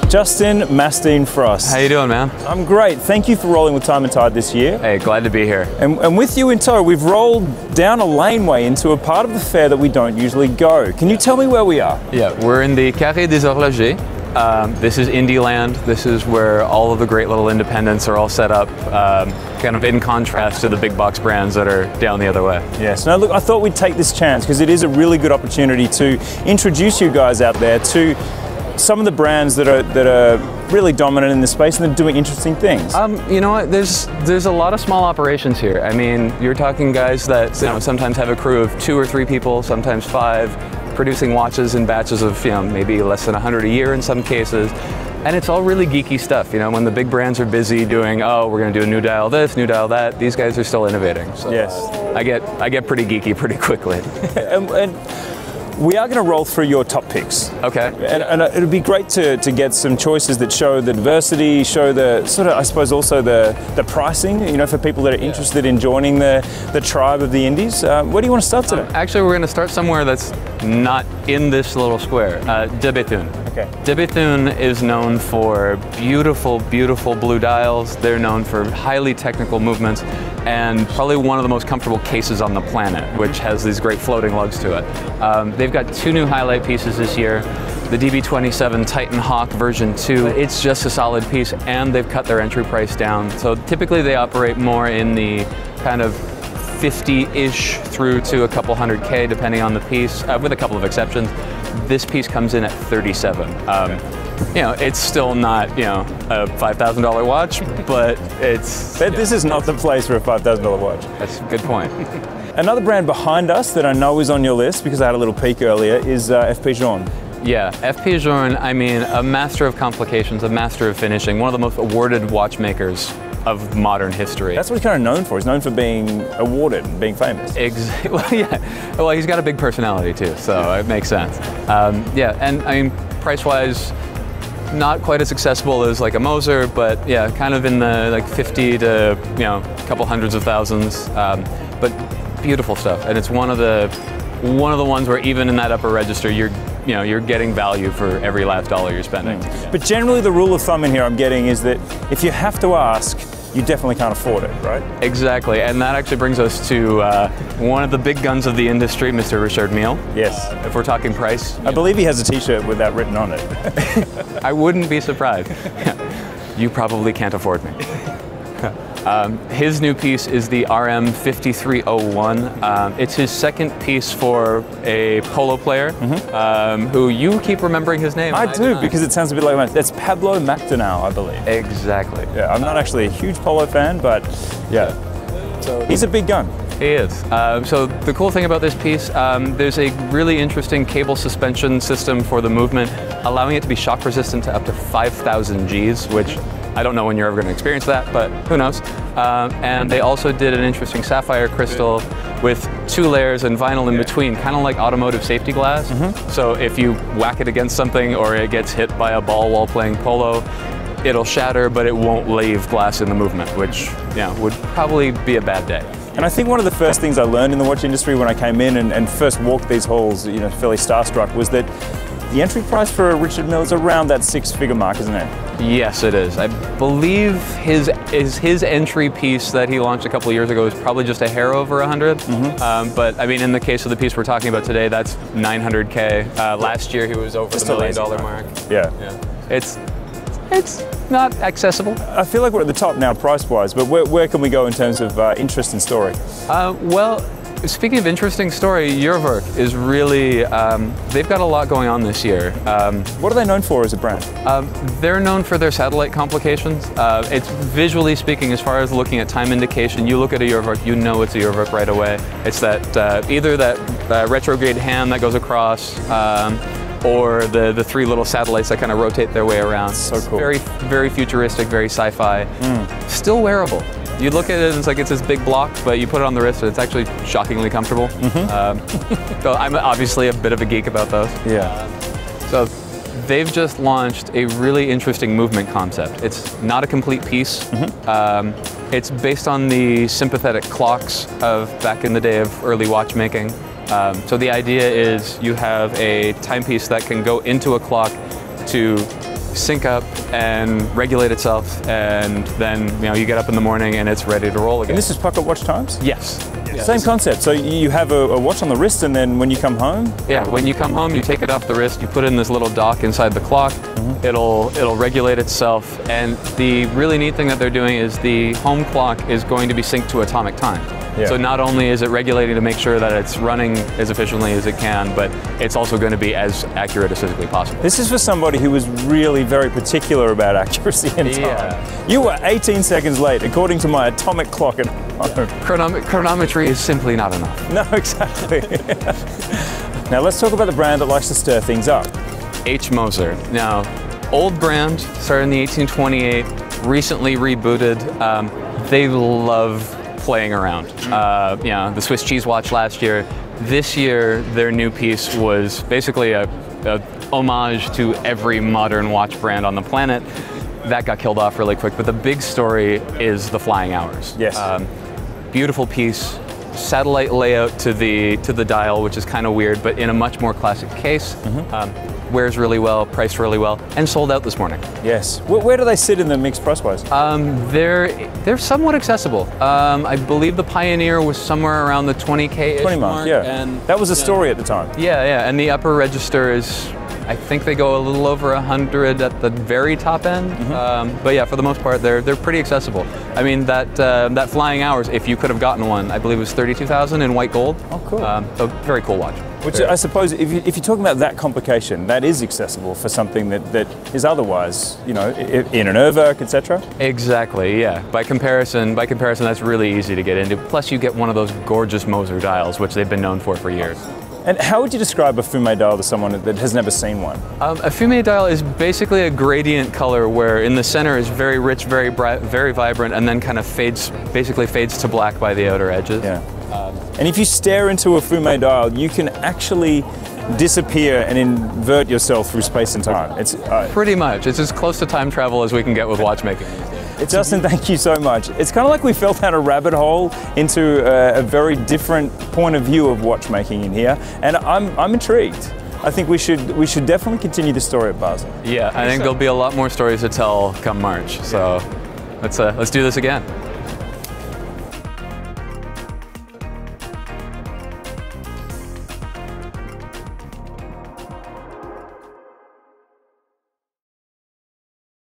Justin Mastine Frost. How you doing, man? I'm great. Thank you for rolling with Time and Tide this year. Hey, glad to be here. And with you in tow, we've rolled down a laneway into a part of the fair that we don't usually go. Can you tell me where we are? Yeah, we're in the Carré des Horlogers. This is Indie Land. This is where all of the great little independents are all set up, kind of in contrast to the big box brands that are down the other way. Yes. Now look, I thought we'd take this chance because it is a really good opportunity to introduce you guys out there to some of the brands that are really dominant in the space and they're doing interesting things. You know what? There's a lot of small operations here. I mean, you're talking guys that sometimes have a crew of 2 or 3 people, sometimes 5, producing watches in batches of maybe less than 100 a year in some cases. And it's all really geeky stuff. When the big brands are busy doing, oh, we're going to do a new dial this, new dial that, these guys are still innovating. So yes. I get pretty geeky pretty quickly. and we are going to roll through your top picks. Okay. And it would be great to get some choices that show the diversity, show the sort of, I suppose, also the pricing, for people that are interested in joining the tribe of the indies. Where do you want to start today? Actually, we're going to start somewhere that's not in this little square, De Bethune. Okay. De Bethune is known for beautiful, beautiful blue dials. They're known for highly technical movements and probably one of the most comfortable cases on the planet, which has these great floating lugs to it. They've got 2 new highlight pieces this year. The DB27 Titan Hawk version 2. It's just a solid piece and they've cut their entry price down. So typically they operate more in the kind of 50-ish through to a couple hundred K depending on the piece, with a couple of exceptions. This piece comes in at 37. It's still not, a $5,000 watch, but it's... This is not the place for a $5,000 watch. That's a good point. Another brand behind us that I know is on your list, because I had a little peek earlier, is FP Journe. Yeah, FP Journe, I mean, a master of complications, a master of finishing, one of the most awarded watchmakers of modern history. That's what he's kind of known for. He's known for being awarded and being famous. Well, yeah. Well, he's got a big personality too, so it makes sense. Yeah, and I mean, price-wise, not quite as accessible as like a Moser, but yeah, kind of in the like 50 to a couple hundreds of thousands. But beautiful stuff, and it's one of the ones where even in that upper register, you're getting value for every last dollar you're spending. But generally, the rule of thumb in here I'm getting is that if you have to ask, you definitely can't afford it, right? Exactly, and that actually brings us to one of the big guns of the industry, Mr. Richard Mille. Yes. If we're talking price. I believe he has a t-shirt with that written on it. I wouldn't be surprised. You probably can't afford me. His new piece is the RM5301. It's his second piece for a polo player, who you keep remembering his name. I do, because it sounds a bit like mine. That's Pablo Macdonau, I believe. Exactly. Yeah, I'm not actually a huge polo fan, but yeah. So he's a big gun. He is. So the cool thing about this piece, there's a really interesting cable suspension system for the movement, allowing it to be shock resistant to up to 5,000 Gs, which I don't know when you're ever going to experience that, but who knows. And they also did an interesting sapphire crystal with 2 layers and vinyl in between, kind of like automotive safety glass. So if you whack it against something or it gets hit by a ball while playing polo, it'll shatter, but it won't leave glass in the movement, which would probably be a bad day. And I think one of the first things I learned in the watch industry when I came in and first walked these halls, fairly starstruck, was that the entry price for a Richard Mille is around that 6-figure mark, isn't it? Yes, it is. I believe his entry piece that he launched a couple of years ago is probably just a hair over 100. But I mean, in the case of the piece we're talking about today, that's 900K. Last year he was over the $1 million mark. Yeah. It's not accessible. I feel like we're at the top now price-wise, but where can we go in terms of interest and story? Well, speaking of interesting story, Eurowerk is really, they've got a lot going on this year. What are they known for as a brand? They're known for their satellite complications. It's visually speaking, as far as looking at time indication, you look at a Eurowerk, you know it's a Eurowerk right away. It's that, either that retrograde hand that goes across, or the 3 little satellites that kind of rotate their way around. So cool. Very, very futuristic, very sci-fi. Still wearable. You look at it and it's like it's this big block, but you put it on the wrist and it's actually shockingly comfortable. So I'm obviously a bit of a geek about those. Yeah. So they've just launched a really interesting movement concept. It's not a complete piece. It's based on the sympathetic clocks of back in the day of early watchmaking. So the idea is you have a timepiece that can go into a clock to sync up and regulate itself, and then you get up in the morning and it's ready to roll again. And this is pocket watch times? Yes. Same concept. So you have a watch on the wrist, and then when you come home? Yeah, when you come home, you take it off the wrist, you put it in this little dock inside the clock. It'll regulate itself, and the really neat thing that they're doing is the home clock is going to be synced to atomic time. Yeah. So not only is it regulating to make sure that it's running as efficiently as it can, but it's also going to be as accurate as physically possible. This is for somebody who was really very particular about accuracy and time. Yeah. You were 18 seconds late, according to my atomic clock at home. Chronometry is simply not enough. No, exactly. Now let's talk about the brand that likes to stir things up. H. Moser. Now, old brand, started in the 1828, recently rebooted. They love playing around. The Swiss cheese watch last year. This year, their new piece was basically a homage to every modern watch brand on the planet. That got killed off really quick, but the big story is the flying hours. Yes. Beautiful piece, satellite layout to the dial, which is kind of weird, but in a much more classic case. Wears really well, priced really well, and sold out this morning. Yes. Where do they sit in the mixed price-wise? They're somewhat accessible. I believe the Pioneer was somewhere around the 20K-ish 20 mark, yeah. And that was a story at the time. Yeah, and the upper register is, I think they go a little over 100 at the very top end. But yeah, for the most part, they're pretty accessible. I mean, that flying hours, if you could have gotten one, I believe it was 32,000 in white gold. Oh, cool. A very cool watch. Which I suppose, if you're talking about that complication, that is accessible for something that is otherwise, in an Urwerk, etc. Exactly, yeah. By comparison, that's really easy to get into. Plus, you get one of those gorgeous Moser dials, which they've been known for years. And how would you describe a fume dial to someone that has never seen one? A fume dial is basically a gradient color where in the center is very rich, very bright, very vibrant, and then kind of basically fades to black by the outer edges. Yeah. And if you stare into a fume dial, you can actually disappear and invert yourself through space and time. It's pretty much. It's as close to time travel as we can get with watchmaking. Justin, thank you so much. It's kind of like we fell down a rabbit hole into a very different point of view of watchmaking in here, and I'm intrigued. I think we should definitely continue the story at Basel. Yeah, I think there'll be a lot more stories to tell come March. So let's do this again.